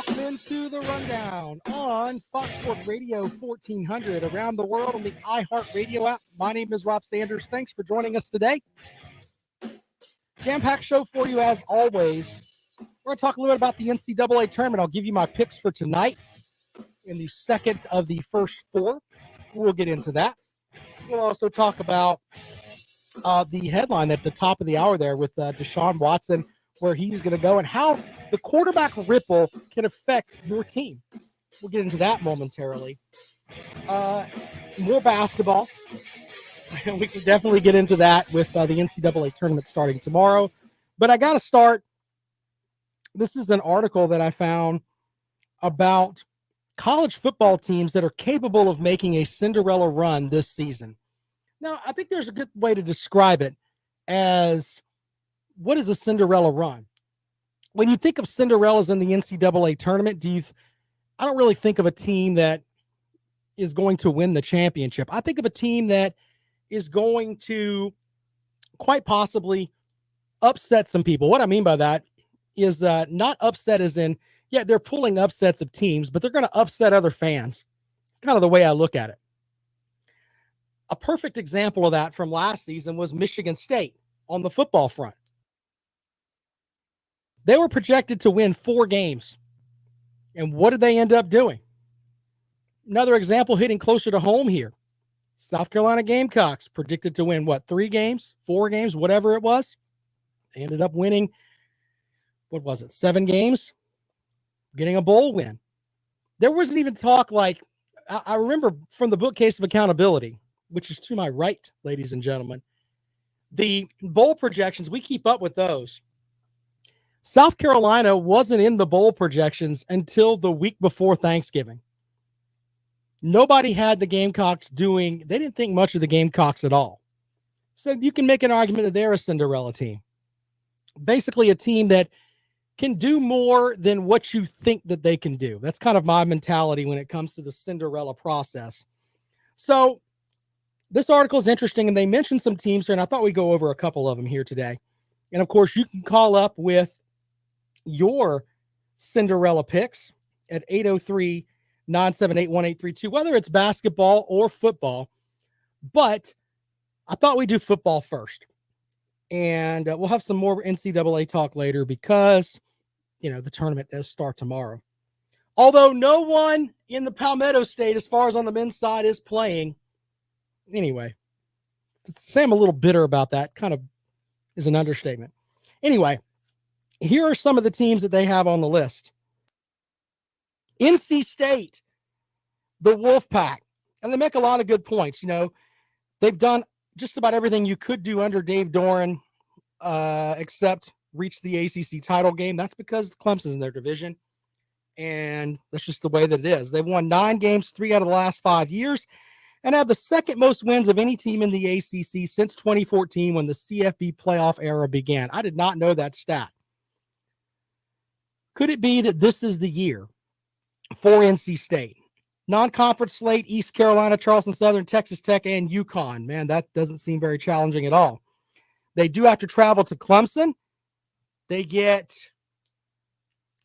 Welcome into the Rundown on Fox Sports Radio 1400 around the world on the iHeartRadio app. My name is Rob Sanders. Thanks for joining us today. Jam-packed show for you as always. We're going to talk a little bit about the NCAA tournament. I'll give you my picks for tonight in the second of the first four. We'll get into that. We'll also talk about the headline at the top of the hour there with Deshaun Watson, where he's going to go and how the quarterback ripple can affect your team. We'll get into that momentarily. More basketball. We can definitely get into that with the NCAA tournament starting tomorrow. But I got to start. This is an article that I found about college football teams that are capable of making a Cinderella run this season. Now, I think there's a good way to describe it as what is a Cinderella run? When you think of Cinderellas in the NCAA tournament, I don't really think of a team that is going to win the championship. I think of a team that is going to quite possibly upset some people. What I mean by that is not upset as in, yeah, they're pulling upsets of teams, but they're going to upset other fans. It's kind of the way I look at it. A perfect example of that from last season was Michigan State on the football front. They were projected to win 4 games. And what did they end up doing? Another example hitting closer to home here. South Carolina Gamecocks predicted to win, 3 games, 4 games, whatever it was. They ended up winning, 7 games? Getting a bowl win. There wasn't even talk like, I remember from the bookcase of accountability, which is to my right, ladies and gentlemen, the bowl projections, we keep up with those. South Carolina wasn't in the bowl projections until the week before Thanksgiving. Nobody had the Gamecocks they didn't think much of the Gamecocks at all. So you can make an argument that they're a Cinderella team. Basically a team that can do more than what you think that they can do. That's kind of my mentality when it comes to the Cinderella process. So this article is interesting, and they mentioned some teams here, and I thought we'd go over a couple of them here today. And, of course, you can call up with your Cinderella picks at 803-978-1832, whether it's basketball or football. But I thought we'd do football first. And we'll have some more NCAA talk later because, the tournament does start tomorrow. Although no one in the Palmetto State, as far as on the men's side, is playing. Anyway, to say I'm a little bitter about that kind of is an understatement. Anyway, here are some of the teams that they have on the list. NC State, the Wolfpack, and they make a lot of good points. They've done just about everything you could do under Dave Doran, except reach the ACC title game. That's because Clemson's in their division, and that's just the way that it is. They've won 9 games, 3 out of the last 5 years, and have the second most wins of any team in the ACC since 2014 when the CFB playoff era began. I did not know that stat. Could it be that this is the year for NC State? Non-conference slate, East Carolina, Charleston Southern, Texas Tech, and UConn. Man, that doesn't seem very challenging at all. They do have to travel to Clemson. They get,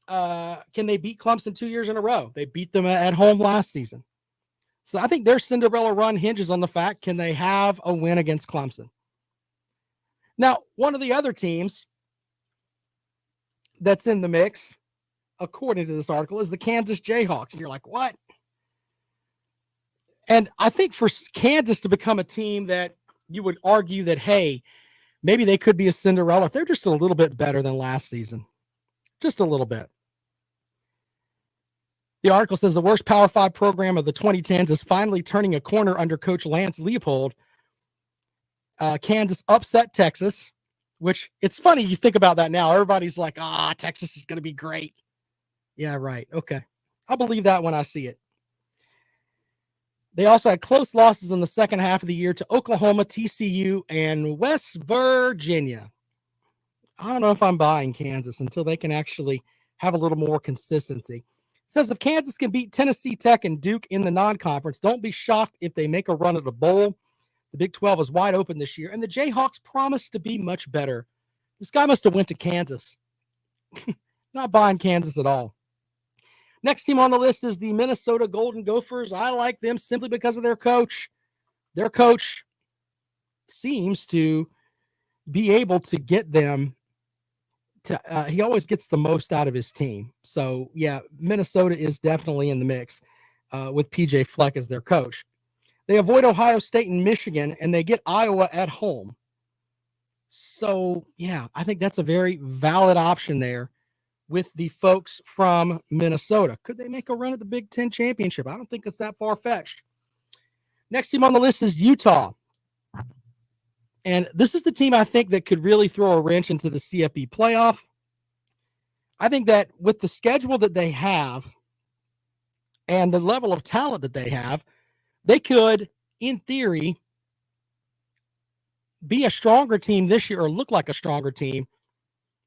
can they beat Clemson 2 years in a row? They beat them at home last season. So I think their Cinderella run hinges on the fact, can they have a win against Clemson? Now, one of the other teams that's in the mix, according to this article, is the Kansas Jayhawks. And you're like, what? And I think for Kansas to become a team that you would argue that, hey, maybe they could be a Cinderella if they're just a little bit better than last season. Just a little bit. The article says the worst Power 5 program of the 2010s is finally turning a corner under Coach Lance Leopold. Kansas upset Texas, which it's funny you think about that now. Everybody's like, Texas is going to be great. Yeah, right. Okay. I'll believe that when I see it. They also had close losses in the second half of the year to Oklahoma, TCU, and West Virginia. I don't know if I'm buying Kansas until they can actually have a little more consistency. It says if Kansas can beat Tennessee Tech and Duke in the non-conference, don't be shocked if they make a run at a bowl. The Big 12 is wide open this year, and the Jayhawks promise to be much better. This guy must have went to Kansas. Not buying Kansas at all. Next team on the list is the Minnesota Golden Gophers. I like them simply because of their coach. Their coach seems to be able to get them to, he always gets the most out of his team. So, yeah, Minnesota is definitely in the mix with PJ Fleck as their coach. They avoid Ohio State and Michigan, and they get Iowa at home. So, yeah, I think that's a very valid option there with the folks from Minnesota. Could they make a run at the Big Ten championship? I don't think it's that far-fetched. Next team on the list is Utah. And this is the team I think that could really throw a wrench into the CFP playoff. I think that with the schedule that they have and the level of talent that they have, they could, in theory, be a stronger team this year or look like a stronger team,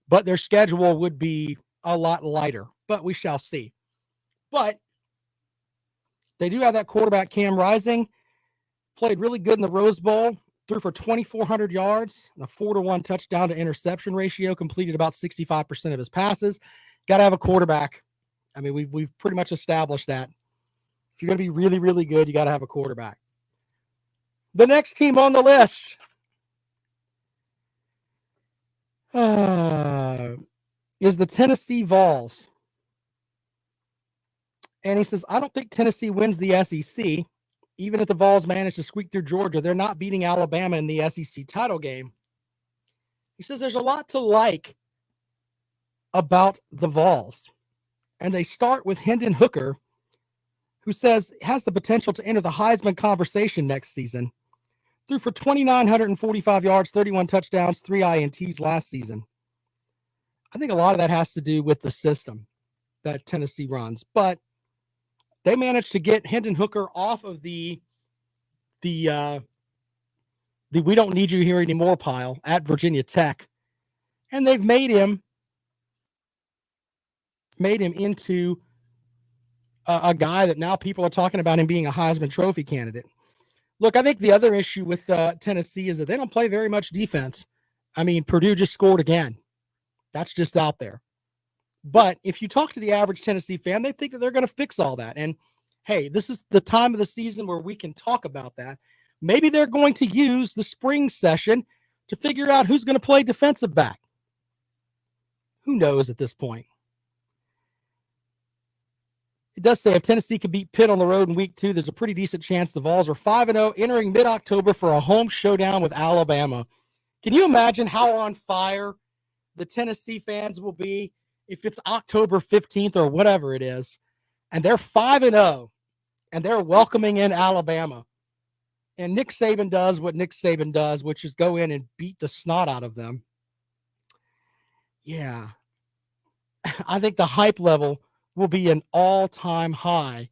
but their schedule would be a lot lighter. But we shall see. But they do have that quarterback, Cam Rising, played really good in the Rose Bowl, threw for 2,400 yards, a 4-to-1 touchdown to interception ratio, completed about 65% of his passes. Got to have a quarterback. I mean, we've pretty much established that. If you're going to be really, really good, you got to have a quarterback. The next team on the list is the Tennessee Vols. And he says, I don't think Tennessee wins the SEC. Even if the Vols manage to squeak through Georgia, they're not beating Alabama in the SEC title game. He says there's a lot to like about the Vols. And they start with Hendon Hooker, who says has the potential to enter the Heisman conversation next season. Threw for 2,945 yards, 31 touchdowns, 3 INTs last season. I think a lot of that has to do with the system that Tennessee runs. But they managed to get Hendon Hooker off of the we don't need you here anymore pile at Virginia Tech. And they've made him into a guy that now people are talking about him being a Heisman Trophy candidate. Look, I think the other issue with Tennessee is that they don't play very much defense. I mean, Purdue just scored again. That's just out there. But if you talk to the average Tennessee fan, they think that they're going to fix all that. And, hey, this is the time of the season where we can talk about that. Maybe they're going to use the spring session to figure out who's going to play defensive back. Who knows at this point? It does say if Tennessee can beat Pitt on the road in week 2, there's a pretty decent chance the Vols are 5-0 entering mid-October for a home showdown with Alabama. Can you imagine how on fire the Tennessee fans will be if it's October 15th or whatever it is, and they're 5-0 and they're welcoming in Alabama, and Nick Saban does what Nick Saban does, which is go in and beat the snot out of them? Yeah. I think the hype level will be an all-time high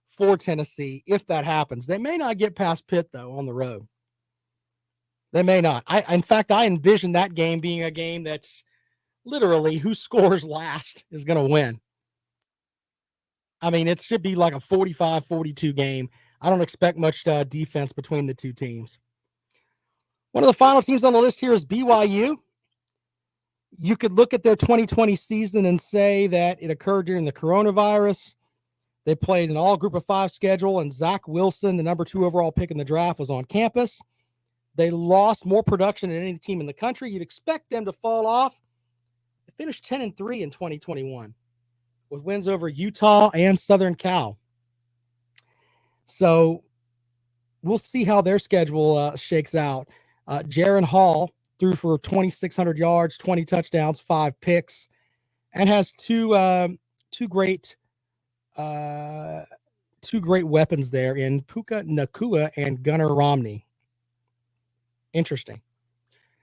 for Tennessee if that happens. They may not get past Pitt, though, on the road. They may not. In fact, I envision that game being a game that's literally who scores last is going to win. I mean, it should be like a 45-42 game. I don't expect much defense between the two teams. One of the final teams on the list here is BYU. You could look at their 2020 season and say that it occurred during the coronavirus. They played an all group of 5 schedule, and Zach Wilson, the number 2 overall pick in the draft, was on campus. They lost more production than any team in the country. You'd expect them to fall off. They finished 10-3 in 2021 with wins over Utah and Southern Cal. So we'll see how their schedule shakes out. Jaron Hall threw for 2,600 yards, 20 touchdowns, 5 picks, and has two great weapons there in Puka Nacua and Gunnar Romney. Interesting.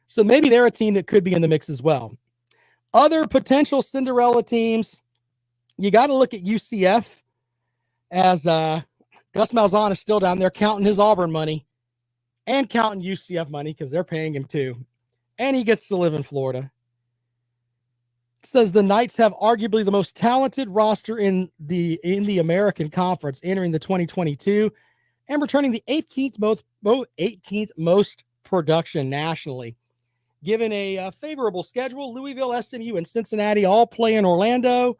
So maybe they're a team that could be in the mix as well. Other potential Cinderella teams, you got to look at UCF, as Gus Malzahn is still down there counting his Auburn money and counting UCF money because they're paying him too. And he gets to live in Florida. It says the Knights have arguably the most talented roster in the American Conference entering the 2022 and returning the 18th most production nationally. Given a favorable schedule, Louisville, SMU, and Cincinnati all play in Orlando.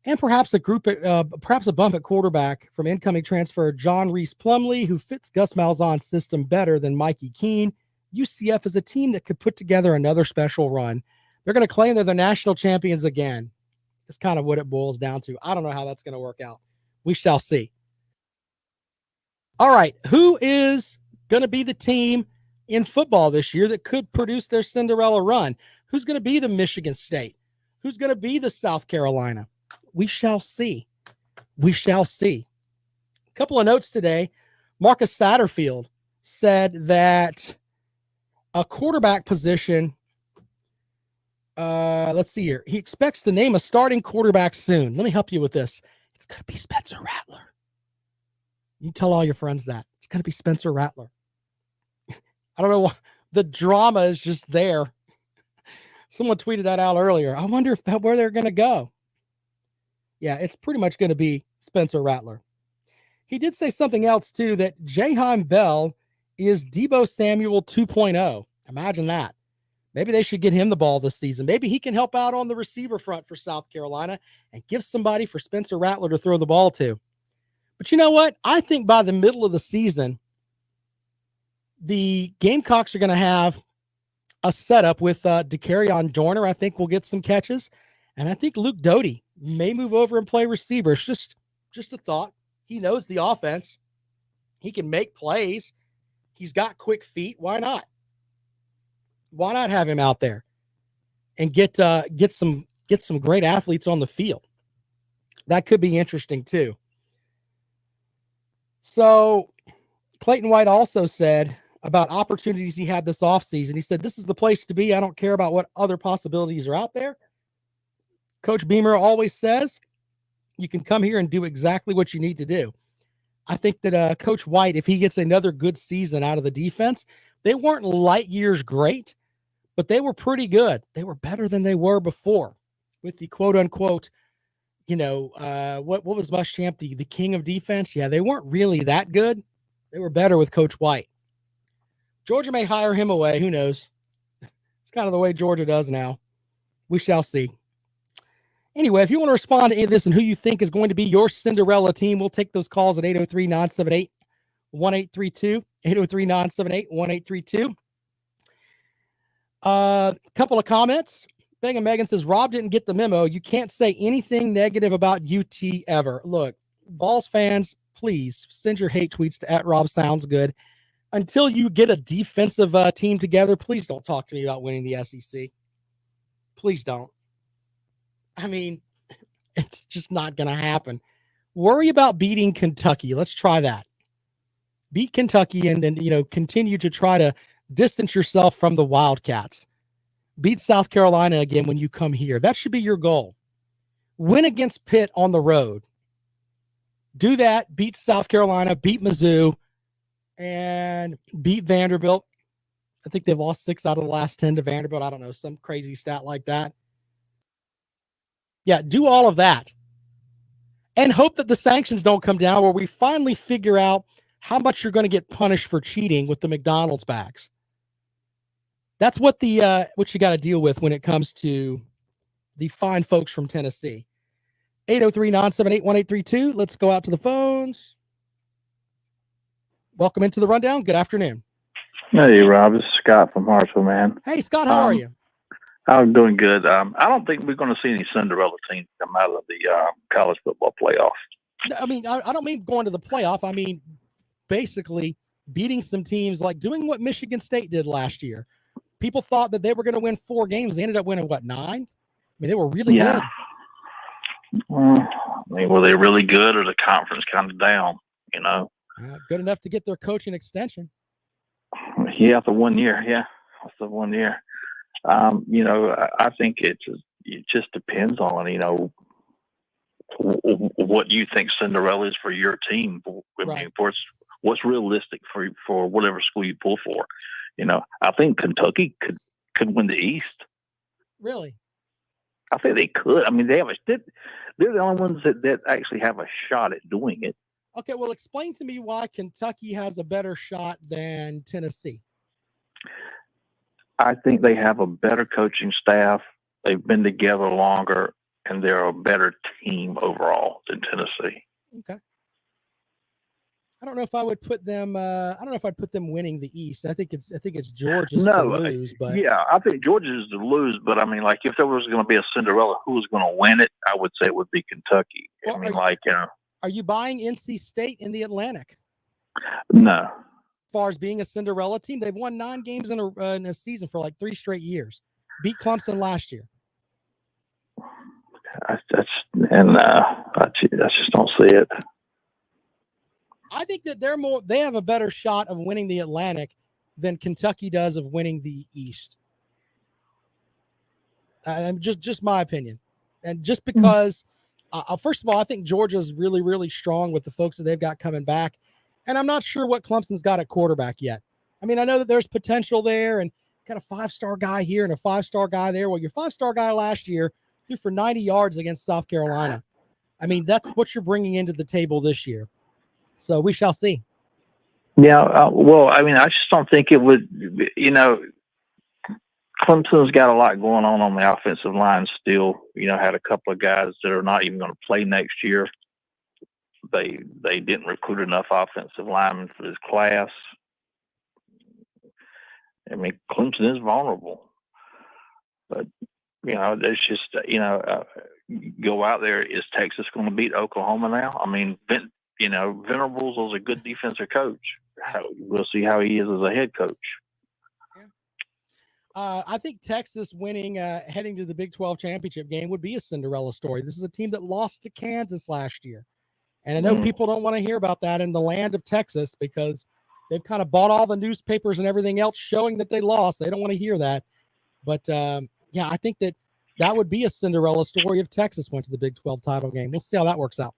And perhaps perhaps a bump at quarterback from incoming transfer John Reese Plumlee, who fits Gus Malzahn's system better than Mikey Keene. UCF is a team that could put together another special run. They're going to claim they're the national champions again. It's kind of what it boils down to. I don't know how that's going to work out. We shall see. All right, who is going to be the team in football this year that could produce their Cinderella run? Who's going to be the Michigan State? Who's going to be the South Carolina? We shall see. We shall see. A couple of notes today. Marcus Satterfield said that a quarterback position, let's see here. He expects to name a starting quarterback soon. Let me help you with this. It's going to be Spencer Rattler. You tell all your friends that. It's going to be Spencer Rattler. I don't know why. The drama is just there. Someone tweeted that out earlier. I wonder where they're going to go. Yeah, it's pretty much going to be Spencer Rattler. He did say something else, too, that Jaheim Bell is Deebo Samuel 2.0. Imagine that. Maybe they should get him the ball this season. Maybe he can help out on the receiver front for South Carolina and give somebody for Spencer Rattler to throw the ball to. But you know what? I think by the middle of the season, the Gamecocks are going to have a setup with DeCarrion Joyner. I think will get some catches. And I think Luke Doty may move over and play receiver. It's just a thought. He knows the offense. He can make plays. He's got quick feet. Why not? Why not have him out there and get some great athletes on the field? That could be interesting too. So Clayton White also said about opportunities he had this offseason. He said, this is the place to be. I don't care about what other possibilities are out there. Coach Beamer always says you can come here and do exactly what you need to do. I think that Coach White, if he gets another good season out of the defense, they weren't light years great, but they were pretty good. They were better than they were before with the quote unquote, what was Muschamp, the king of defense? Yeah, they weren't really that good. They were better with Coach White. Georgia may hire him away. Who knows? It's kind of the way Georgia does now. We shall see. Anyway, if you want to respond to any of this and who you think is going to be your Cinderella team, we'll take those calls at 803-978-1832, 803-978-1832. Couple of comments. Bingham Megan says, Rob didn't get the memo. You can't say anything negative about UT ever. Look, Vols fans, please send your hate tweets to @RobSoundsGood. Until you get a defensive team together, please don't talk to me about winning the SEC. Please don't. I mean, it's just not going to happen. Worry about beating Kentucky. Let's try that. Beat Kentucky and then, continue to try to distance yourself from the Wildcats. Beat South Carolina again when you come here. That should be your goal. Win against Pitt on the road. Do that. Beat South Carolina. Beat Mizzou. And beat Vanderbilt. I think they've lost 6 out of the last 10 to Vanderbilt. I don't know, some crazy stat like that. Yeah, do all of that. And hope that the sanctions don't come down where we finally figure out how much you're going to get punished for cheating with the McDonald's bags. That's what what you got to deal with when it comes to the fine folks from Tennessee. 803-978-1832. Let's go out to the phones. Welcome into the rundown. Good afternoon. Hey, Rob. This is Scott from Hartsville, man. Hey, Scott. How are you? I'm doing good. I don't think we're going to see any Cinderella teams come out of the college football playoff. I mean, I don't mean going to the playoff. I mean, basically beating some teams, like doing what Michigan State did last year. People thought that they were going to win 4 games. They ended up winning, 9? I mean, they were really good. Were they really good or the conference kind of down, Good enough to get their coaching extension. Yeah, for 1 year. Yeah, for 1 year. I think it just depends on, what you think Cinderella is for your team. I mean, what's realistic for whatever school you pull for. I think Kentucky could win the East. Really? I think they could. I mean, they're the only ones that actually have a shot at doing it. Okay, well, explain to me why Kentucky has a better shot than Tennessee. I think they have a better coaching staff. They've been together longer. and they're a better team overall than Tennessee. Okay. I don't know if I would put them. I don't know if I'd put them winning the East. I think it's Georgia's to lose. But yeah, I think Georgia's to lose. But I mean, like if there was going to be a Cinderella, who was going to win it? I would say it would be Kentucky. Well, I mean, are you buying NC State in the Atlantic? No. As far as being a Cinderella team, they've won 9 games in a season for like 3 straight years. Beat Clemson last year. I just don't see it. I think that they have a better shot of winning the Atlantic than Kentucky does of winning the East. Just my opinion. And just because, first of all, I think Georgia's really, really strong with the folks that they've got coming back. And I'm not sure what Clemson's got at quarterback yet. I mean, I know that there's potential there and got a 5-star guy here and a 5-star guy there. Well, your 5-star guy last year threw for 90 yards against South Carolina. I mean, that's what you're bringing into the table this year. So we shall see. Yeah, well, I mean, I just don't think it would, Clemson's got a lot going on the offensive line still. Had a couple of guys that are not even going to play next year. They didn't recruit enough offensive linemen for this class. I mean, Clemson is vulnerable. But, there's just, go out there. Is Texas going to beat Oklahoma now? I mean, Venables was a good defensive coach. We'll see how he is as a head coach. I think Texas winning, heading to the Big 12 championship game would be a Cinderella story. This is a team that lost to Kansas last year. And I know people don't want to hear about that in the land of Texas because they've kind of bought all the newspapers and everything else showing that they lost. They don't want to hear that. But, I think that would be a Cinderella story if Texas went to the Big 12 title game. We'll see how that works out.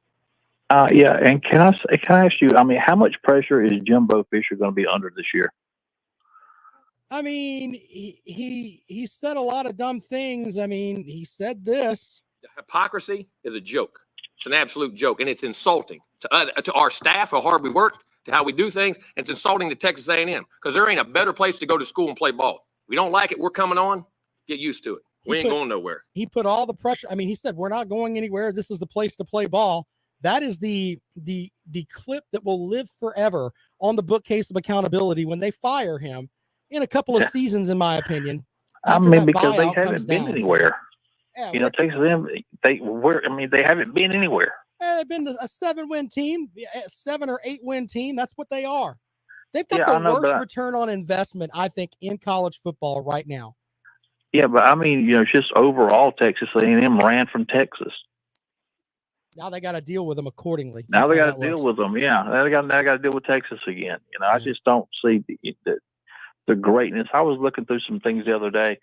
And can I ask you, I mean, how much pressure is Jimbo Fisher going to be under this year? I mean, he said a lot of dumb things. I mean, he said this. Hypocrisy is a joke. It's an absolute joke, and it's insulting to our staff, how hard we work, to how we do things, and it's insulting to Texas A&M because there ain't a better place to go to school and play ball. We don't like it. We're coming on. Get used to it. We ain't going nowhere. He put all the pressure. I mean, he said, we're not going anywhere. This is the place to play ball. That is the clip that will live forever on the bookcase of accountability when they fire him in a couple of seasons, in my opinion. I mean, because they haven't been anywhere. Yeah, Texas A&M, they haven't been anywhere. They've been a 7-win team, a 7 or 8-win team. That's what they are. They've got the worst return on investment, I think, in college football right now. Yeah, but I mean, just overall, Texas A&M ran from Texas. Now they got to deal with them accordingly. Now they got to deal with them. Yeah, they got to deal with Texas again. I just don't see the greatness. I was looking through some things the other day.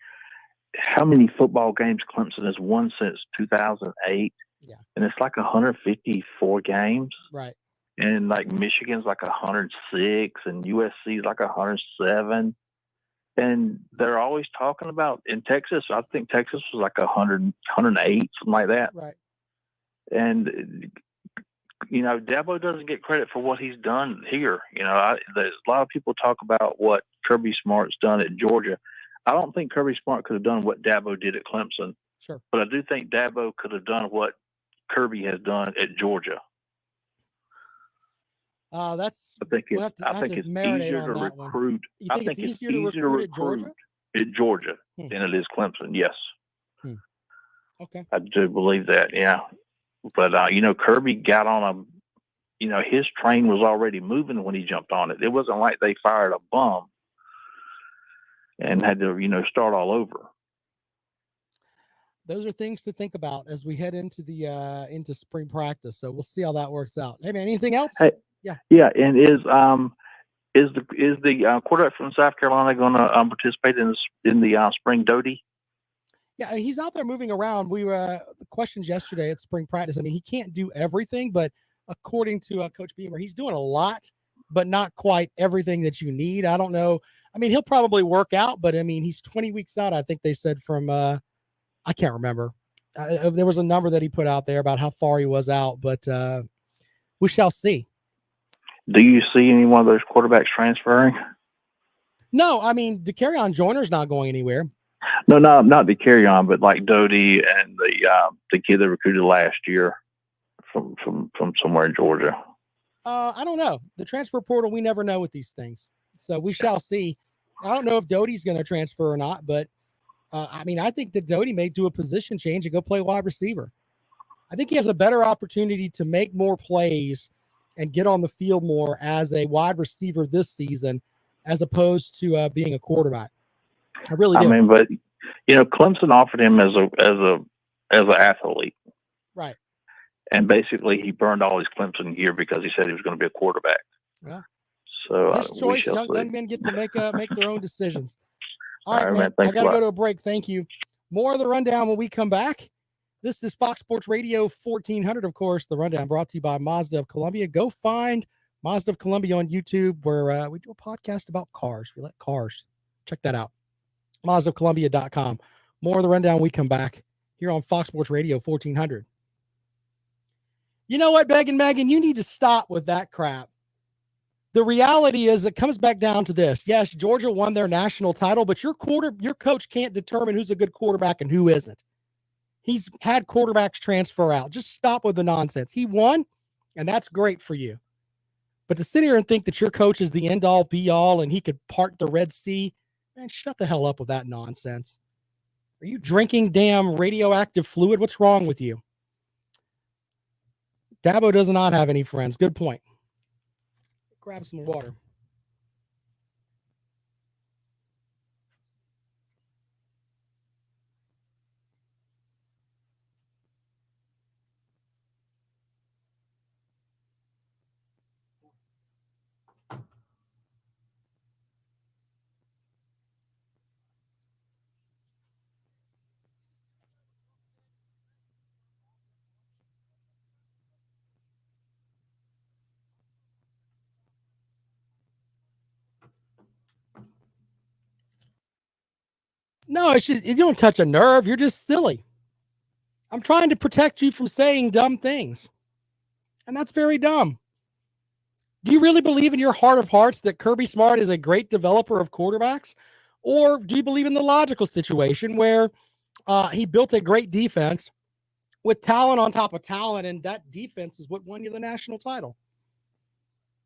How many football games Clemson has won since 2008? Yeah, and it's like 154 games. Right. And like Michigan's like 106, and USC's like 107. And they're always talking about in Texas. I think Texas was like 100, 108, something like that. Right. And Dabo doesn't get credit for what he's done here. There's a lot of people talk about what Kirby Smart's done at Georgia. I don't think Kirby Smart could have done what Dabo did at Clemson. Sure. But I do think Dabo could have done what Kirby has done at Georgia. I think it's easier to recruit. I think it's easier to recruit at Georgia than it is Clemson. Yes. Okay. I do believe that. Yeah. But Kirby got on his train was already moving when he jumped on it. It wasn't like they fired a bum and had to start all over. Those are things to think about as we head into the into spring practice. So we'll see how that works out. Hey man, anything else? Hey, yeah. And is the quarterback from South Carolina going to participate in the spring Doty? Yeah, he's out there moving around. We were questions yesterday at spring practice. I mean, he can't do everything, but according to Coach Beamer, he's doing a lot, but not quite everything that you need. I don't know. I mean, he'll probably work out, but I mean, he's 20 weeks out. I think they said from I can't remember. There was a number that he put out there about how far he was out, but we shall see. Do you see any one of those quarterbacks transferring? No, I mean, DeCarrion Joyner's not going anywhere. No, not the carry on, but like Doty and the kid they recruited last year from somewhere in Georgia. I don't know. The transfer portal, we never know with these things. So we shall see. I don't know if Doty's going to transfer or not, but I mean, I think that Doty may do a position change and go play wide receiver. I think he has a better opportunity to make more plays and get on the field more as a wide receiver this season, as opposed to being a quarterback. I really do. I mean, but Clemson offered him as an athlete, right? And basically, he burned all his Clemson gear because he said he was going to be a quarterback. Yeah. So his choice. Young men get to make their own decisions. All right, man. I got to go to a break. Thank you. More of the rundown when we come back. This is Fox Sports Radio 1400, of course. The rundown brought to you by Mazda of Columbia. Go find Mazda of Columbia on YouTube, where we do a podcast about cars. We like cars. Check that out. MazdaofColumbia.com. More of the rundown when we come back here on Fox Sports Radio 1400. You know what, Megan, you need to stop with that crap. The reality is it comes back down to this. Yes, Georgia won their national title, but your coach can't determine who's a good quarterback and who isn't. He's had quarterbacks transfer out. Just stop with the nonsense. He won, and that's great for you. But to sit here and think that your coach is the end-all, be-all, and he could part the Red Sea, man, shut the hell up with that nonsense. Are you drinking damn radioactive fluid? What's wrong with you? Dabo does not have any friends. Good point. Grab some water. No, it's just, you don't touch a nerve. You're just silly. I'm trying to protect you from saying dumb things. And that's very dumb. Do you really believe in your heart of hearts that Kirby Smart is a great developer of quarterbacks? Or do you believe in the logical situation where he built a great defense with talent on top of talent, and that defense is what won you the national title?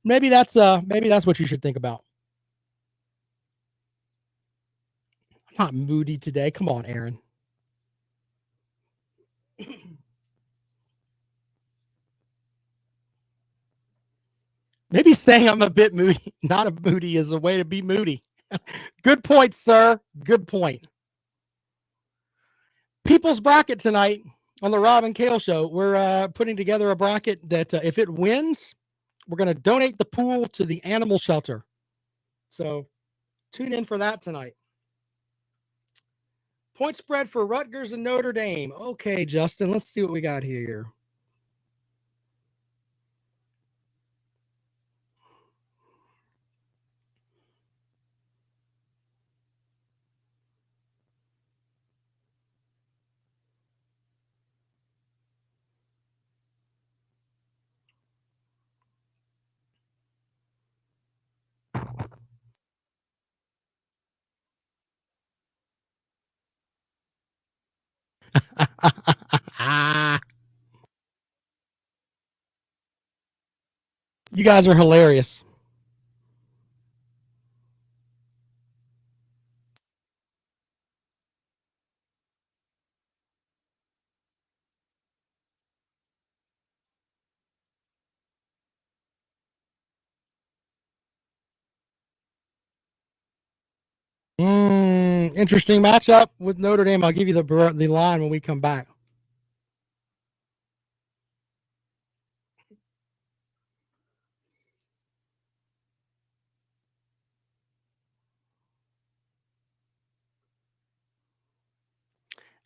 Maybe that's what you should think about. I'm not moody today. Come on, Aaron. Maybe saying I'm a bit moody, not a moody, is a way to be moody. Good point, sir. Good point. People's bracket tonight on the Rob and Kale show. We're putting together a bracket that if it wins, we're going to donate the pool to the animal shelter. So tune in for that tonight. Point spread for Rutgers and Notre Dame. Okay, Justin, let's see what we got here. You guys are hilarious. Interesting matchup with Notre Dame. I'll give you the line when we come back.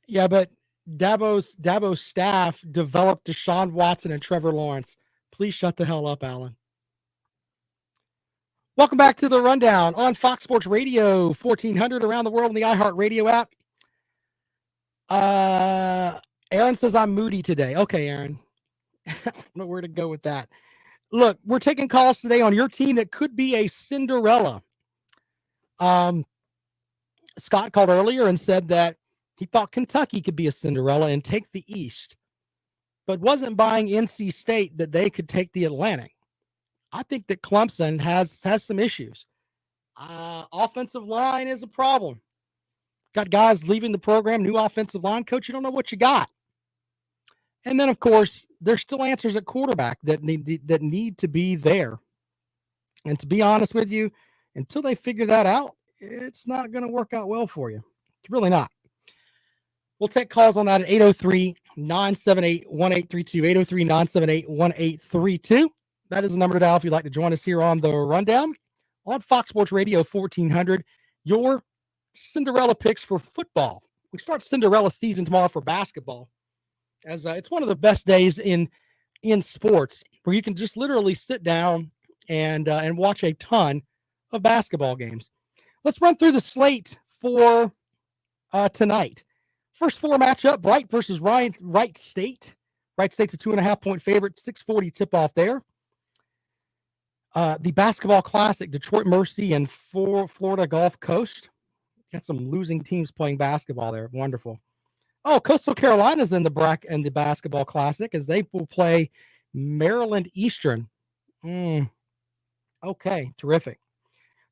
Yeah, but Dabo's staff developed Deshaun Watson and Trevor Lawrence. Please shut the hell up, Alan. Welcome back to the Rundown on Fox Sports Radio 1400 around the world in the iHeartRadio app. Aaron says I'm moody today. Okay, Aaron. I don't know where to go with that. Look, we're taking calls today on your team that could be a Cinderella. Scott called earlier and said that he thought Kentucky could be a Cinderella and take the East, but wasn't buying NC State that they could take the Atlantic. I think that Clemson has some issues. Offensive line is a problem. Got guys leaving the program, new offensive line coach. You don't know what you got. And then, of course, there's still answers at quarterback that need to be there. And to be honest with you, until they figure that out, it's not going to work out well for you. It's really not. We'll take calls on that at 803-978-1832, 803-978-1832. That is the number to dial if you'd like to join us here on the Rundown on Fox Sports Radio 1400. Your Cinderella picks for football. We start Cinderella season tomorrow for basketball, as it's one of the best days in sports where you can just literally sit down and watch a ton of basketball games. Let's run through the slate for tonight. First four matchup, Bright versus Wright State. Wright State's a 2.5-point favorite, 6:40 tip-off there. The Basketball Classic, Detroit Mercy and Florida Gulf Coast. Got some losing teams playing basketball there. Wonderful. Oh, Coastal Carolina's in the Basketball Classic as they will play Maryland Eastern. Okay, terrific.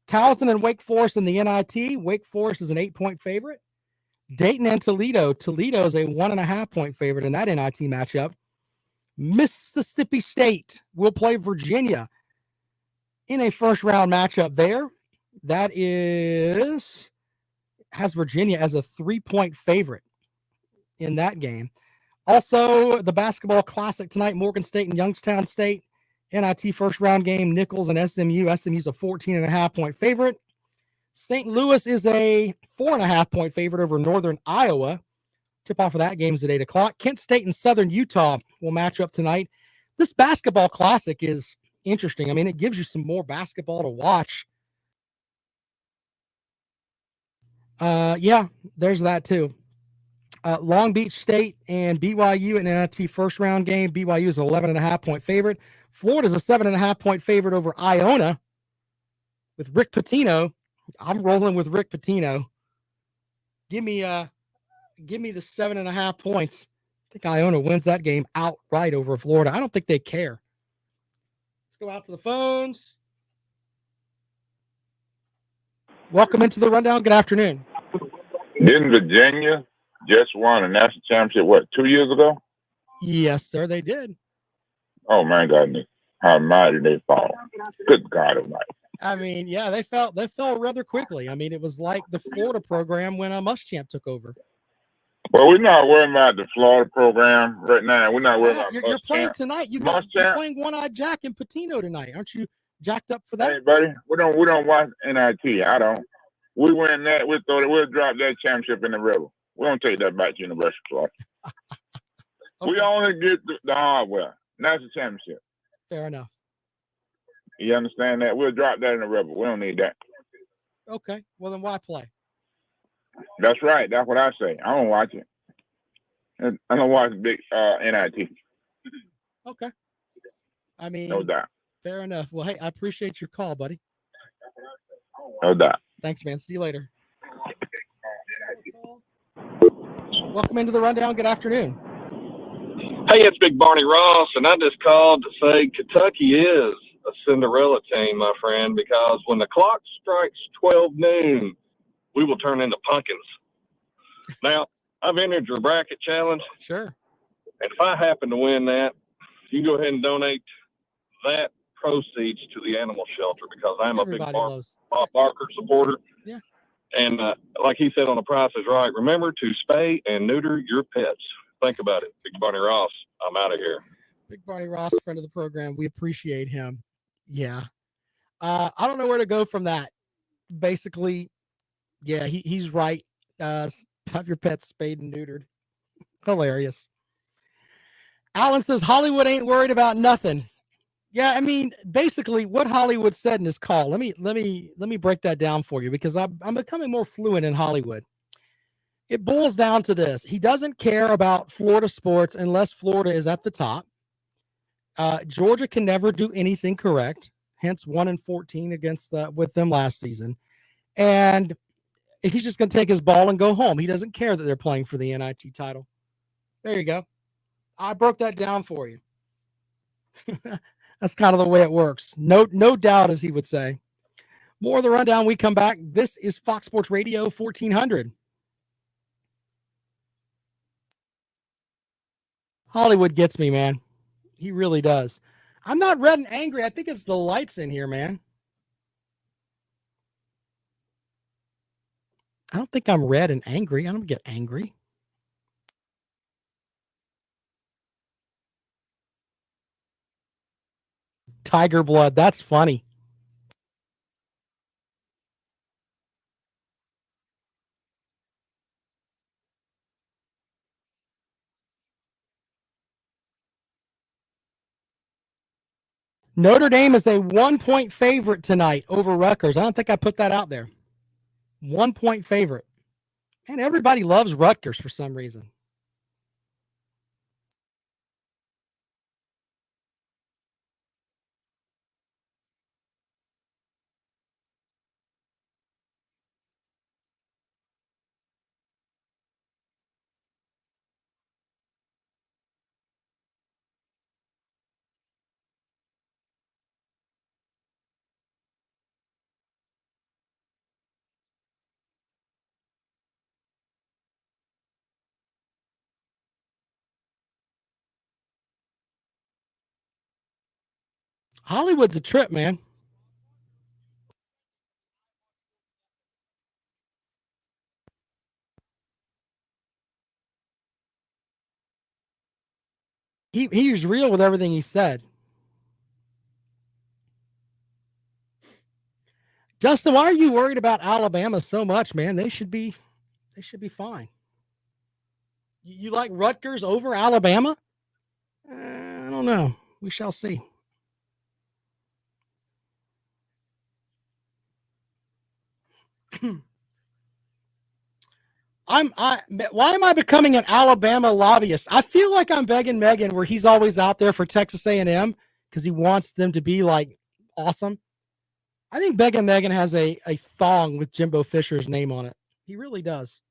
Towson and Wake Forest in the NIT. Wake Forest is an 8-point favorite. Dayton and Toledo. Toledo is a 1.5-point favorite in that NIT matchup. Mississippi State will play Virginia in a first-round matchup there. That has Virginia as a 3-point favorite in that game. Also, the Basketball Classic tonight, Morgan State and Youngstown State. NIT first-round game, Nichols and SMU. SMU's a 14.5-point favorite. St. Louis is a 4.5-point favorite over Northern Iowa. Tip-off of that game is at 8 o'clock. Kent State and Southern Utah will match up tonight. This Basketball Classic is interesting. I mean, it gives you some more basketball to watch. Yeah, there's that too. Long Beach State and BYU in NIT first round game. BYU is an 11.5-point favorite. Florida's a 7.5-point favorite over Iona with Rick Pitino. I'm rolling with Rick Pitino. Give me the 7.5 points. I think Iona wins that game outright over Florida. I don't think they care. Let's go out to the phones. Welcome into the Rundown. Good afternoon. Didn't Virginia just won a national championship, 2 years ago? Yes, sir, they did. Oh, my goodness. How mighty they fall. Good God Almighty. I mean, yeah, they fell rather quickly. I mean, it was like the Florida program when Muschamp took over. Well, we're not worrying about the Florida program right now. We're not worrying about You're playing tonight. You're playing One-Eyed Jack and Pitino tonight. Aren't you jacked up for that? Hey, buddy, we don't watch NIT. I don't. We win that. We'll drop that championship in the river. We don't take that back to University of Florida. Okay. We only get the hardware. That's the championship. Fair enough. You understand that? We'll drop that in the river. We don't need that. Okay. Well, then why play? That's right. That's what I say. I don't watch it. I don't watch big NIT. Okay. I mean, no doubt. Fair enough. Well, hey, I appreciate your call, buddy. No doubt. Thanks, man. See you later. Welcome into the Rundown. Good afternoon. Hey, it's Big Barney Ross, and I just called to say Kentucky is a Cinderella team, my friend, because when the clock strikes 12 noon, we will turn into pumpkins. Now, I've entered your bracket challenge. Sure. And if I happen to win that, you can go ahead and donate that proceeds to the animal shelter because I'm a big Bob Barker supporter. Yeah. And like he said on The Price is Right, remember to spay and neuter your pets. Think about it. Big Barney Ross, I'm out of here. Big Barney Ross, friend of the program. We appreciate him. Yeah. I don't know where to go from that. Basically, yeah, he's right. Have your pets spayed and neutered. Hilarious. Alan says Hollywood ain't worried about nothing. Yeah, I mean, basically what Hollywood said in his call. Let me break that down for you because I'm becoming more fluent in Hollywood. It boils down to this. He doesn't care about Florida sports unless Florida is at the top. Georgia can never do anything correct, hence 1-14 with them last season. And He's just going to take his ball and go home. He doesn't care that they're playing for the NIT title. There you go. I broke that down for you. That's kind of the way it works. No doubt, as he would say. More of the rundown. We come back. This is Fox Sports Radio 1400. Hollywood gets me, man. He really does. I'm not red and angry. I think it's the lights in here, man. I don't think I'm red and angry. I don't get angry. Tiger blood. That's funny. Notre Dame is a 1-point favorite tonight over Rutgers. I don't think I put that out there. 1-point favorite. And everybody loves Rutgers for some reason. Hollywood's a trip, man. He was real with everything he said. Justin, why are you worried about Alabama so much, man? They should be fine. You like Rutgers over Alabama? I don't know. We shall see. Why am I becoming an Alabama lobbyist? I feel like I'm begging Megan, where he's always out there for Texas A&M because he wants them to be like awesome. I think begging Megan has a thong with Jimbo Fisher's name on it. He really does.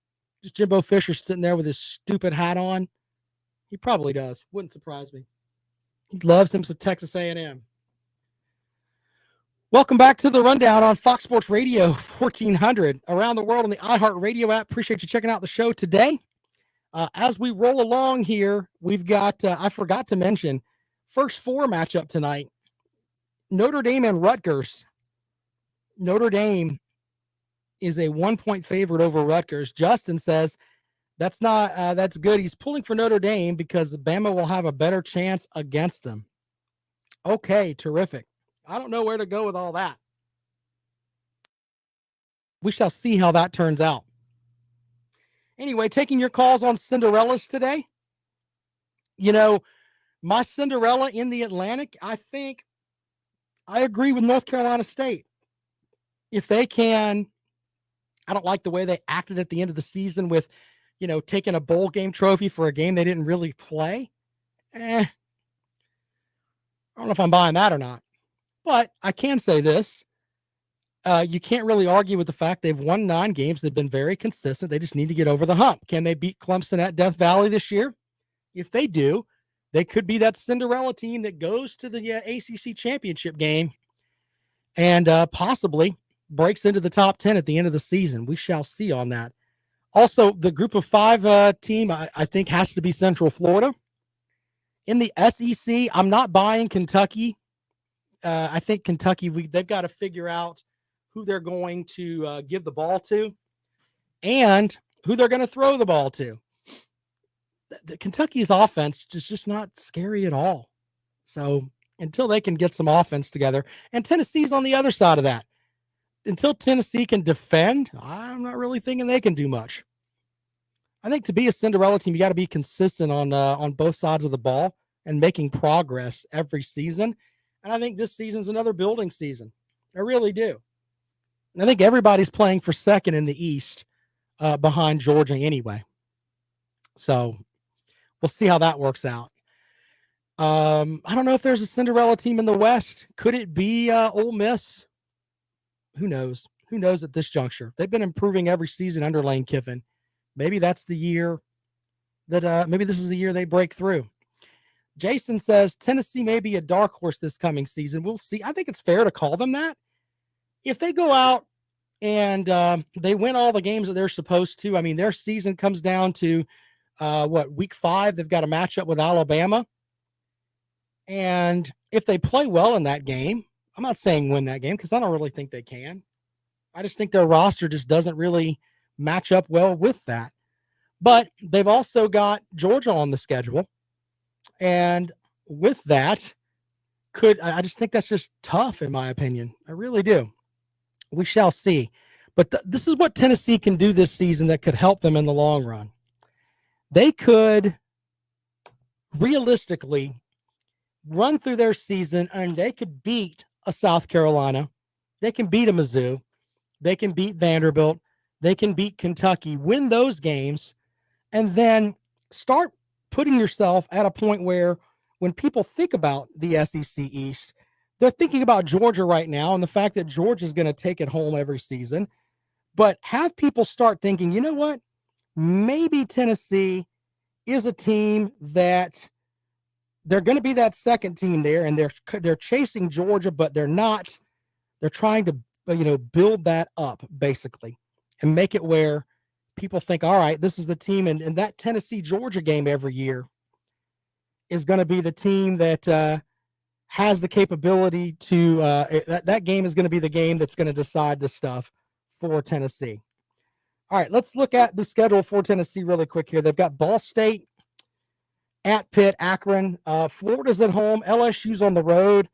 Just Jimbo Fisher sitting there with his stupid hat on. He probably does. Wouldn't surprise me. He loves him some Texas A&M. Welcome back to the rundown on Fox Sports Radio 1400 around the world on the iHeartRadio app. Appreciate you checking out the show today. As we roll along here, we've got, I forgot to mention, first four matchup tonight, Notre Dame and Rutgers. Notre Dame is a 1-point favorite over Rutgers. Justin says that's good. He's pulling for Notre Dame because Bama will have a better chance against them. Okay, terrific. I don't know where to go with all that. We shall see how that turns out. Anyway, taking your calls on Cinderellas today. You know, my Cinderella in the Atlantic, I think I agree with North Carolina State. If they can, I don't like the way they acted at the end of the season with, taking a bowl game trophy for a game they didn't really play. I don't know if I'm buying that or not. But I can say this. You can't really argue with the fact they've won 9 games. They've been very consistent. They just need to get over the hump. Can they beat Clemson at Death Valley this year? If they do, they could be that Cinderella team that goes to the ACC championship game and possibly breaks into the top 10 at the end of the season. We shall see on that. Also, the group of 5 team, I think, has to be Central Florida. In the SEC, I'm not buying Kentucky. I think Kentucky, they've got to figure out who they're going to give the ball to and who they're going to throw the ball to. The Kentucky's offense is just not scary at all. So until they can get some offense together, and Tennessee's on the other side of that. Until Tennessee can defend, I'm not really thinking they can do much. I think to be a Cinderella team, you got to be consistent on both sides of the ball and making progress every season. And I think this season's another building season. I really do. And I think everybody's playing for second in the East behind Georgia anyway. So we'll see how that works out. I don't know if there's a Cinderella team in the West. Could it be Ole Miss? Who knows? Who knows at this juncture? They've been improving every season under Lane Kiffin. Maybe that's the year that maybe this is the year they break through. Jason says Tennessee may be a dark horse this coming season. We'll see. I think it's fair to call them that. If they go out and they win all the games that they're supposed to, I mean, their season comes down to week 5, they've got a matchup with Alabama. And if they play well in that game, I'm not saying win that game because I don't really think they can. I just think their roster just doesn't really match up well with that. But they've also got Georgia on the schedule. And with that, I just think that's just tough, in my opinion. I really do. We shall see. But this is what Tennessee can do this season that could help them in the long run. They could realistically run through their season and they could beat a South Carolina. They can beat a Mizzou. They can beat Vanderbilt. They can beat Kentucky, win those games, and then start putting yourself at a point where when people think about the SEC East, they're thinking about Georgia right now and the fact that Georgia is going to take it home every season. But have people start thinking, you know what? Maybe Tennessee is a team that they're going to be that second team there, and they're chasing Georgia, but they're not. They're trying to build that up basically and make it where people think, all right, this is the team, and that Tennessee-Georgia game every year is going to be the team that has the capability to that game is going to be the game that's going to decide the stuff for Tennessee. All right, let's look at the schedule for Tennessee really quick here. They've got Ball State at Pitt, Akron. Florida's at home. LSU's on the road.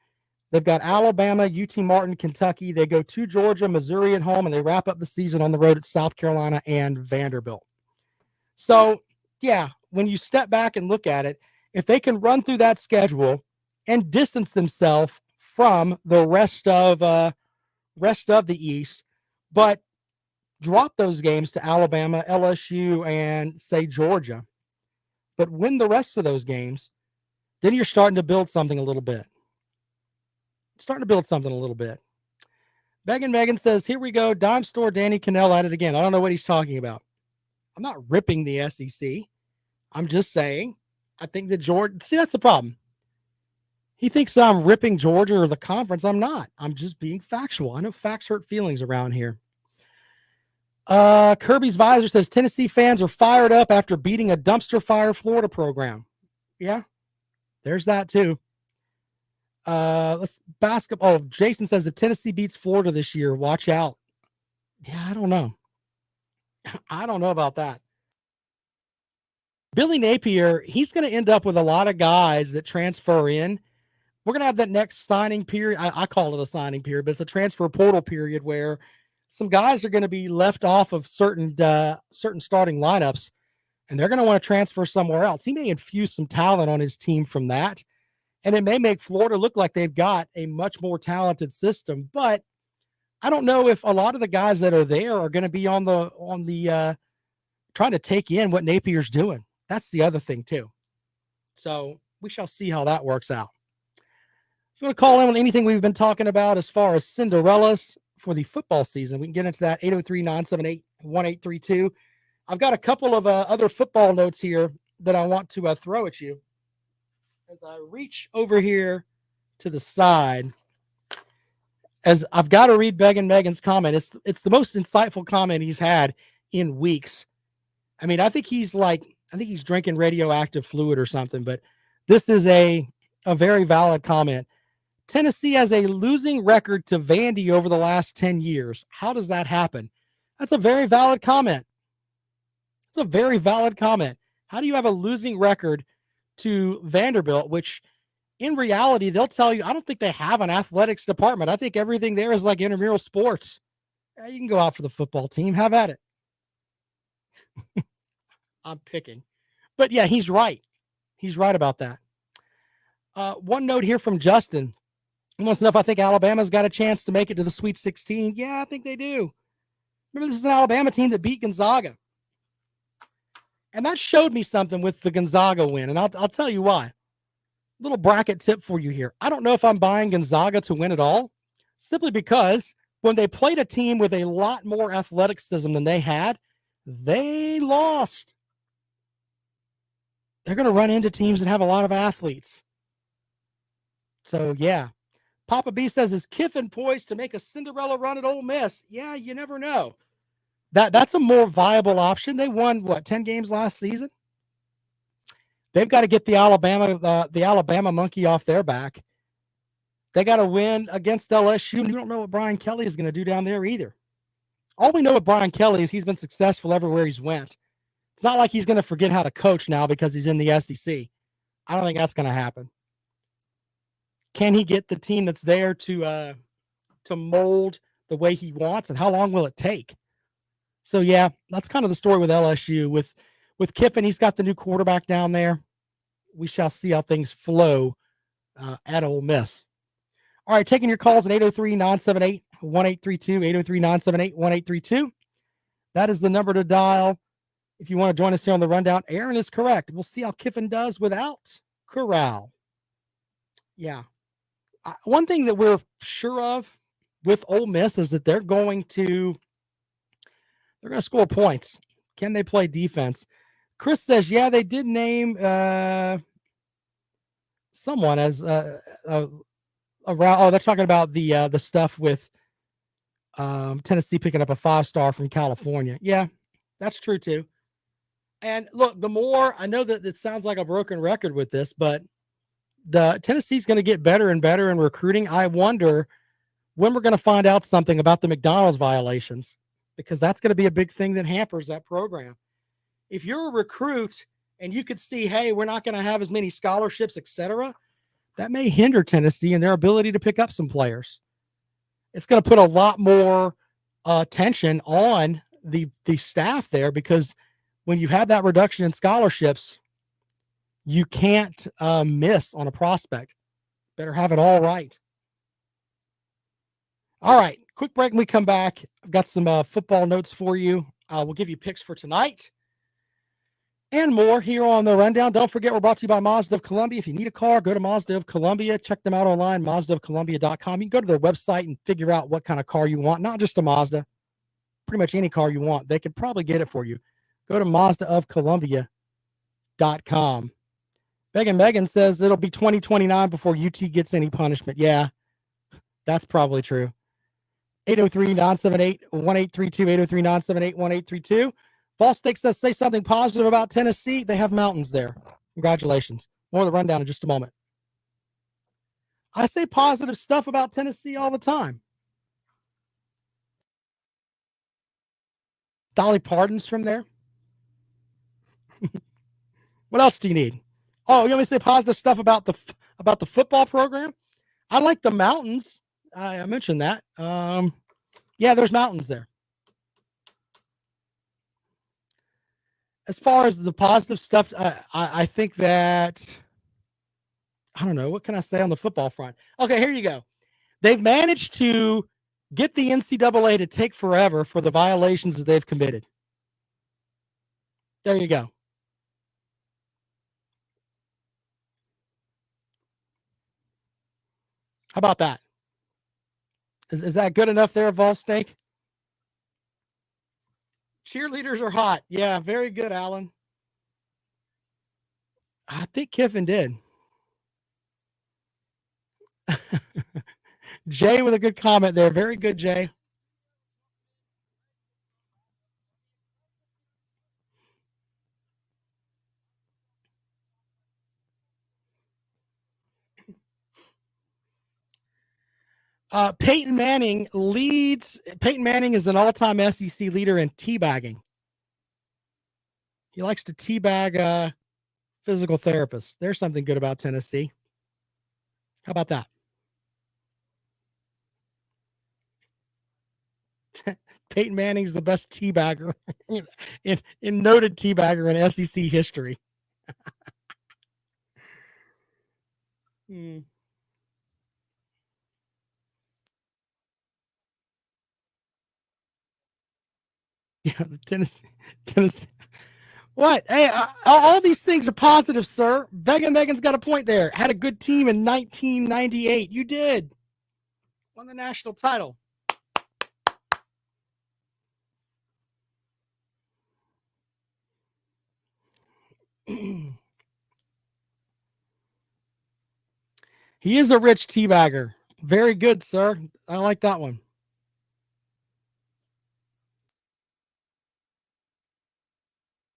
They've got Alabama, UT Martin, Kentucky. They go to Georgia, Missouri at home, and they wrap up the season on the road at South Carolina and Vanderbilt. So, yeah, when you step back and look at it, if they can run through that schedule and distance themselves from the rest of the East, but drop those games to Alabama, LSU, and say Georgia, but win the rest of those games, then you're starting to build something a little bit. Megan says, here we go. Dime store Danny Cannell at it again. I don't know what he's talking about. I'm not ripping the SEC. I'm just saying, I think that Georgia, see, that's the problem. He thinks that I'm ripping Georgia or the conference. I'm not. I'm just being factual. I know facts hurt feelings around here. Kirby's Visor says Tennessee fans are fired up after beating a dumpster fire Florida program. Yeah, there's that too. Let's basketball. Oh, Jason says if Tennessee beats Florida this year, watch out. Yeah, I don't know. I don't know about that. Billy Napier, he's going to end up with a lot of guys that transfer in. We're going to have that next signing period. I call it a signing period, but it's a transfer portal period where some guys are going to be left off of certain starting lineups, and they're going to want to transfer somewhere else. He may infuse some talent on his team from that, and it may make Florida look like they've got a much more talented system. But I don't know if a lot of the guys that are there are going to be on the trying to take in what Napier's doing. That's the other thing too. So we shall see how that works out. If you want to call in on anything we've been talking about as far as Cinderellas for the football season, we can get into that. 803-978-1832. I've got a couple of other football notes here that I want to throw at you. As I reach over here to the side, as I've got to read Megan's comment. It's the most insightful comment he's had in weeks. I mean, I think he's drinking radioactive fluid or something, but this is a very valid comment. Tennessee has a losing record to Vandy over the last 10 years. How does that happen? That's a very valid comment. It's a very valid comment. How do you have a losing record to Vanderbilt, which in reality, they'll tell you, I don't think they have an athletics department. I think everything there is like intramural sports. Yeah, you can go out for the football team. Have at it. I'm picking. But yeah, he's right. He's right about that. One note here from Justin. He wants to know if I think Alabama's got a chance to make it to the Sweet 16. Yeah, I think they do. Remember, this is an Alabama team that beat Gonzaga. And that showed me something with the Gonzaga win. And I'll tell you why. Little bracket tip for you here. I don't know if I'm buying Gonzaga to win at all, simply because when they played a team with a lot more athleticism than they had, they lost. They're going to run into teams that have a lot of athletes. So, yeah. Papa B says, is Kiffin poised to make a Cinderella run at Ole Miss? Yeah, you never know. That's a more viable option. They won, 10 games last season? They've got to get the Alabama monkey off their back. They got to win against LSU. And you don't know what Brian Kelly is going to do down there either. All we know with Brian Kelly is he's been successful everywhere he's went. It's not like he's going to forget how to coach now because he's in the SEC. I don't think that's going to happen. Can he get the team that's there to mold the way he wants, and how long will it take? So, yeah, that's kind of the story with LSU. With Kiffin, he's got the new quarterback down there. We shall see how things flow at Ole Miss. All right, taking your calls at 803-978-1832, 803-978-1832. That is the number to dial if you want to join us here on the rundown. Aaron is correct. We'll see how Kiffin does without Corral. Yeah. One thing that we're sure of with Ole Miss is that they're going to score points. Can they play defense? Chris says, yeah, they did name someone as around. Oh, they're talking about the stuff with Tennessee picking up a 5-star from California. Yeah, that's true too. And look, the more I know that it sounds like a broken record with this, but the Tennessee's going to get better and better in recruiting. I wonder when we're going to find out something about the McDonald's violations, because that's going to be a big thing that hampers that program. If you're a recruit and you could see, hey, we're not going to have as many scholarships, etc., that may hinder Tennessee and their ability to pick up some players. It's going to put a lot more tension on the staff there, because when you have that reduction in scholarships, you can't miss on a prospect. Better have it all right. All right, quick break and we come back. I've got some football notes for you. We'll give you picks for tonight and more here on the rundown. Don't forget, we're brought to you by Mazda of Columbia. If you need a car, go to Mazda of Columbia. Check them out online, MazdaofColumbia.com. You can go to their website and figure out what kind of car you want, not just a Mazda, pretty much any car you want. They could probably get it for you. Go to MazdaofColumbia.com. Megan says it'll be 2029 before UT gets any punishment. Yeah, that's probably true. 803-978-1832, 803-978-1832. Ball Steak says, say something positive about Tennessee. They have mountains there. Congratulations. More of the rundown in just a moment. I say positive stuff about Tennessee all the time. Dolly Parton's from there. What else do you need? Oh, you want me to say positive stuff about the football program? I like the mountains. I mentioned that. Yeah, there's mountains there. As far as the positive stuff, I think that, I don't know, what can I say on the football front? Okay, here you go. They've managed to get the NCAA to take forever for the violations that they've committed. There you go. How about that? Is that good enough there, Vol Steak? Cheerleaders are hot. Yeah, very good, Alan. I think Kiffin did. Jay with a good comment there. Very good, Jay. Peyton Manning leads. Peyton Manning is an all-time SEC leader in teabagging. He likes to teabag physical therapists. There's something good about Tennessee. How about that? Peyton Manning's the best teabagger in noted teabagger in SEC history. Yeah, Tennessee. What? Hey, all these things are positive, sir. Megan's got a point there. Had a good team in 1998. You did. Won the national title. He is a rich teabagger. Very good, sir. I like that one.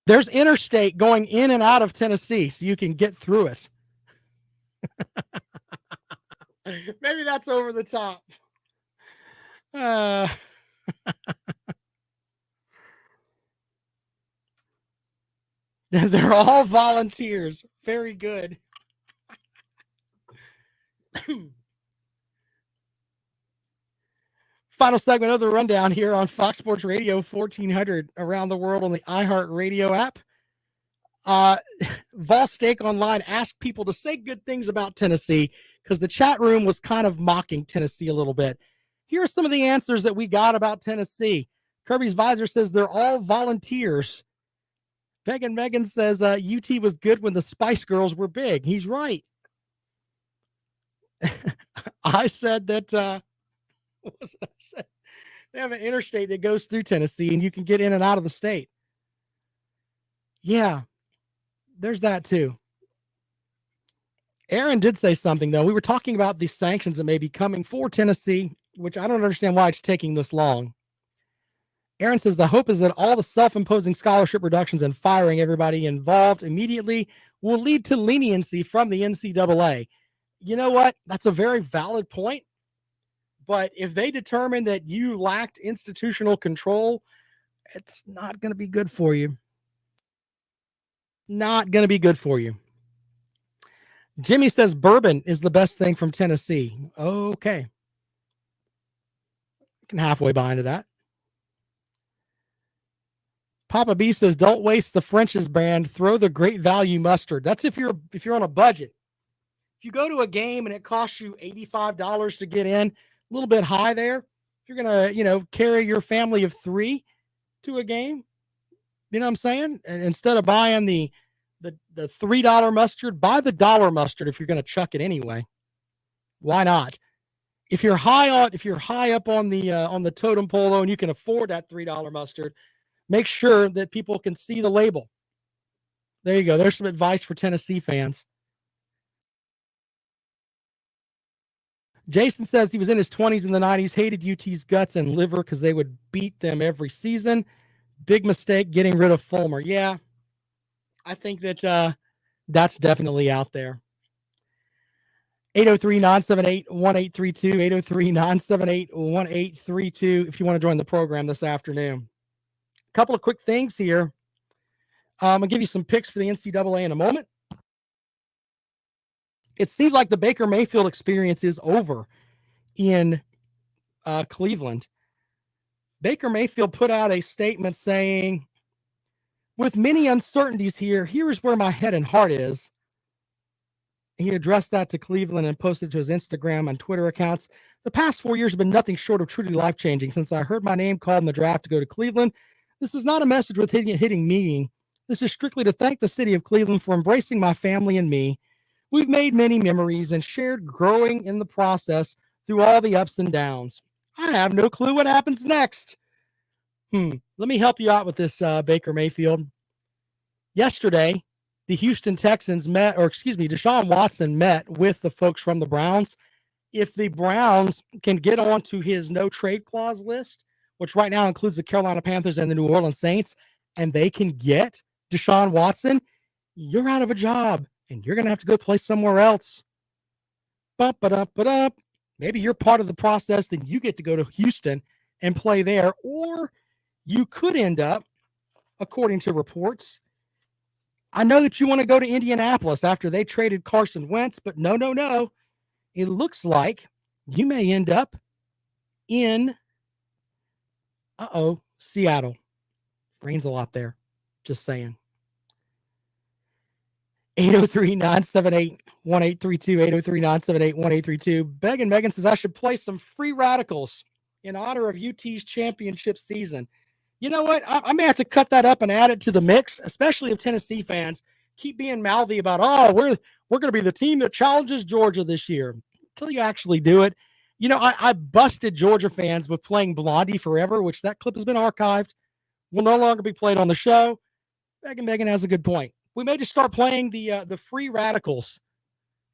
There's interstate going in and out of Tennessee, so you can get through it. Maybe that's over the top. They're all volunteers. Very good. Final segment of the rundown here on Fox Sports Radio 1400 around the world on the iHeartRadio app. Vol Steak Online asked people to say good things about Tennessee because the chat room was kind of mocking Tennessee a little bit. Here are some of the answers that we got about Tennessee. Kirby's Visor says they're all volunteers. Megan says UT was good when the Spice Girls were big. He's right. I said that what was it I said? They have an interstate that goes through Tennessee and you can get in and out of the state. Yeah, there's that too. Aaron did say something, though. We were talking about the sanctions that may be coming for Tennessee, which I don't understand why it's taking this long. Aaron says the hope is that all the self-imposing scholarship reductions and firing everybody involved immediately will lead to leniency from the NCAA. You know what? That's a very valid point. But if they determine that you lacked institutional control, it's not going to be good for you. Not going to be good for you. Jimmy says bourbon is the best thing from Tennessee. Okay. I can halfway buy into that. Papa B says, don't waste the French's brand. Throw the great value mustard. That's if you're on a budget. If you go to a game and it costs you $85 to get in, a little bit high there. If you're going to, carry your family of 3 to a game, you know what I'm saying? And instead of buying the $3 mustard, buy the dollar mustard if you're going to chuck it anyway. Why not? If you're high up on the totem pole though, and you can afford that $3 mustard, make sure that people can see the label. There you go. There's some advice for Tennessee fans. Jason says he was in his 20s in the 90s, hated UT's guts and liver because they would beat them every season. Big mistake getting rid of Fulmer. Yeah, I think that that's definitely out there. 803-978-1832, 803-978-1832 if you want to join the program this afternoon. A couple of quick things here. I'll give you some picks for the NCAA in a moment. It seems like the Baker Mayfield experience is over in Cleveland. Baker Mayfield put out a statement saying, with many uncertainties here is where my head and heart is. He addressed that to Cleveland and posted to his Instagram and Twitter accounts. The past 4 years have been nothing short of truly life-changing since I heard my name called in the draft to go to Cleveland. This is not a message with hitting meaning. This is strictly to thank the city of Cleveland for embracing my family and me. We've made many memories and shared growing in the process through all the ups and downs. I have no clue what happens next. Let me help you out with this, Baker Mayfield. Yesterday, the Houston Texans Deshaun Watson met with the folks from the Browns. If the Browns can get onto his no trade clause list, which right now includes the Carolina Panthers and the New Orleans Saints, and they can get Deshaun Watson, you're out of a job and you're going to have to go play somewhere else. Maybe you're part of the process, then you get to go to Houston and play there, or you could end up, according to reports, I know that you want to go to Indianapolis after they traded Carson Wentz, but no. It looks like you may end up in, Seattle. Rains a lot there. Just saying. 803-978-1832, 803-978-1832. Megan says, I should play some Free Radicals in honor of UT's championship season. You know what? I may have to cut that up and add it to the mix, especially if Tennessee fans keep being mouthy about, we're going to be the team that challenges Georgia this year. Until you actually do it. You know, I busted Georgia fans with playing Blondie Forever, which that clip has been archived, will no longer be played on the show. Megan has a good point. We may just start playing the Free Radicals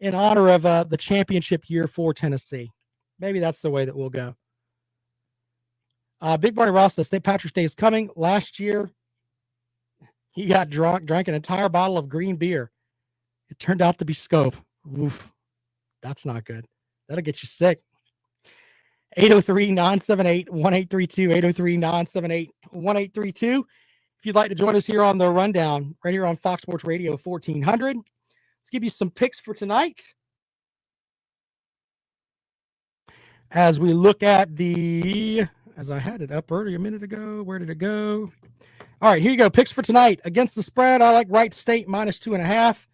in honor of the championship year for Tennessee. Maybe that's the way that we'll go. Big Barney Ross says St. Patrick's Day is coming. Last year, he got drunk, drank an entire bottle of green beer. It turned out to be Scope. Oof, that's not good. That'll get you sick. 803-978-1832, 803-978-1832. If you'd like to join us here on the rundown, right here on Fox Sports Radio 1400. Let's give you some picks for tonight. As we look at as I had it up earlier a minute ago, where did it go? All right, here you go. Picks for tonight. Against the spread, I like Wright State -2.5.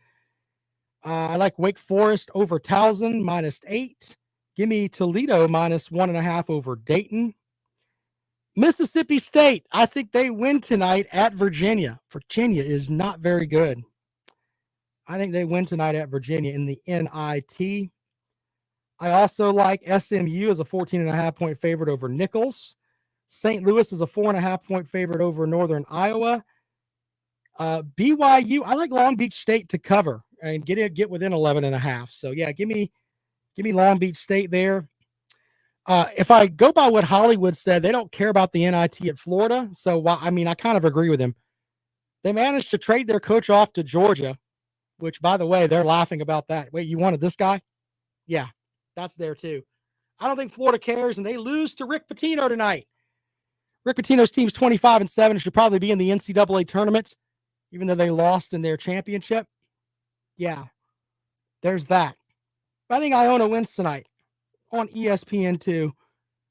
I like Wake Forest over Towson -8. Give me Toledo -1.5 over Dayton. Mississippi State, I think they win tonight at Virginia. Virginia is not very good. I think they win tonight at Virginia in the NIT. I also like SMU as a 14.5-point favorite over Nichols. St. Louis is a 4.5-point favorite over Northern Iowa. BYU, I like Long Beach State to cover and get within 11.5. So yeah, give me Long Beach State there. If I go by what Hollywood said, they don't care about the NIT at Florida. So I kind of agree with him. They managed to trade their coach off to Georgia, which, by the way, they're laughing about that. Wait, you wanted this guy? Yeah, that's there too. I don't think Florida cares, and they lose to Rick Pitino tonight. Rick Pitino's team's 25-7, should probably be in the NCAA tournament, even though they lost in their championship. Yeah, there's that. But I think Iona wins tonight on ESPN2.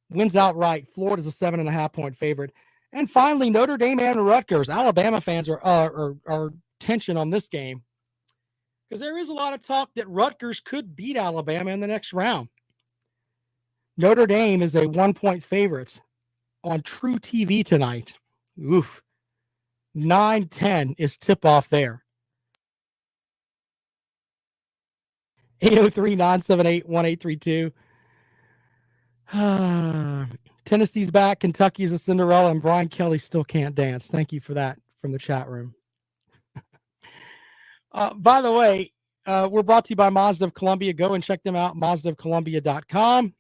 Wins outright. Florida's a 7.5-point favorite. And finally, Notre Dame and Rutgers. Alabama fans are tension on this game because there is a lot of talk that Rutgers could beat Alabama in the next round. Notre Dame is a 1-point favorite on True TV tonight. Oof. 9:10 is tip-off there. 803-978-1832. Tennessee's back. Kentucky's a Cinderella, and Brian Kelly still can't dance. Thank you for that from the chat room. By the way, we're brought to you by Mazda of Columbia. Go and check them out, mazdaofcolumbia.com.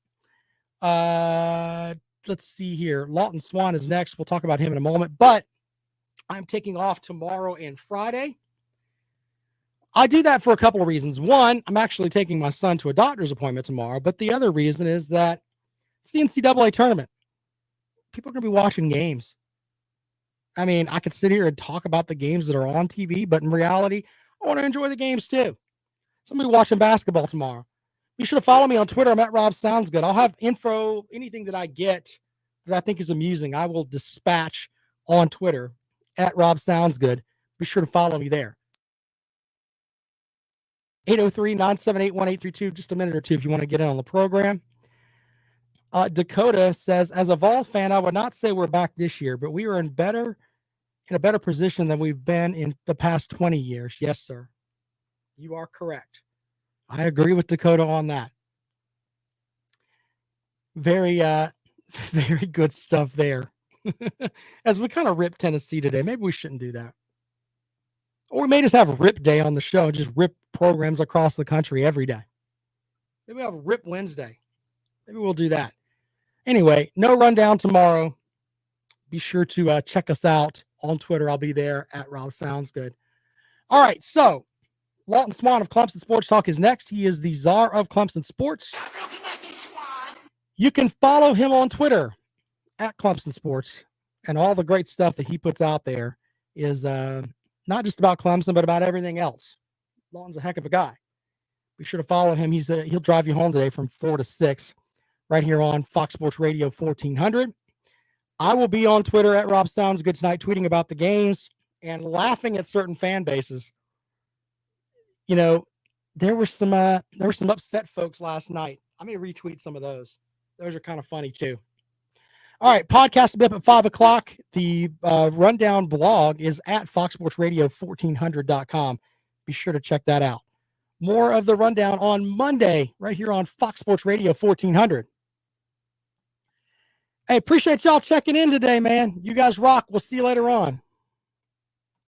Let's see here. Lawton Swan is next. We'll talk about him in a moment, but I'm taking off tomorrow and Friday. I do that for a couple of reasons. One, I'm actually taking my son to a doctor's appointment tomorrow, but the other reason is that it's the NCAA tournament. People are going to be watching games. I mean, I could sit here and talk about the games that are on TV, but in reality, I want to enjoy the games too. Somebody watching basketball tomorrow. Be sure to follow me on Twitter. I'm at Rob Sounds Good. I'll have info, anything that I get that I think is amusing, I will dispatch on Twitter at Rob Sounds Good. Be sure to follow me there. 803-978-1832. Just a minute or two if you want to get in on the program. Dakota says, as a Vol fan, I would not say we're back this year, but we are in a better position than we've been in the past 20 years. Yes, sir. You are correct. I agree with Dakota on that. Very, very good stuff there. As we kind of rip Tennessee today, maybe we shouldn't do that. Or we may just have a rip day on the show and just rip programs across the country every day. Maybe we have a rip Wednesday. Maybe we'll do that. Anyway, no rundown tomorrow. Be sure to check us out on Twitter. I'll be there at Rob Sounds Good. All right, so Lawton Swan of Clemson Sports Talk is next. He is the czar of Clemson Sports. You can follow him on Twitter at Clemson Sports, and all the great stuff that he puts out there is not just about Clemson, but about everything else. Lawton's a heck of a guy. Be sure to follow him. He'll drive you home today from 4 to 6 right here on Fox Sports Radio 1400. I will be on Twitter at Rob Sounds Good tonight, tweeting about the games and laughing at certain fan bases. You know, there were some upset folks last night. I may retweet some of those. Those are kind of funny too. All right, podcast will be up at 5 o'clock. The rundown blog is at foxsportsradio1400.com. Be sure to check that out. More of the rundown on Monday right here on Fox Sports Radio 1400. Hey, appreciate y'all checking in today, man. You guys rock. We'll see you later on.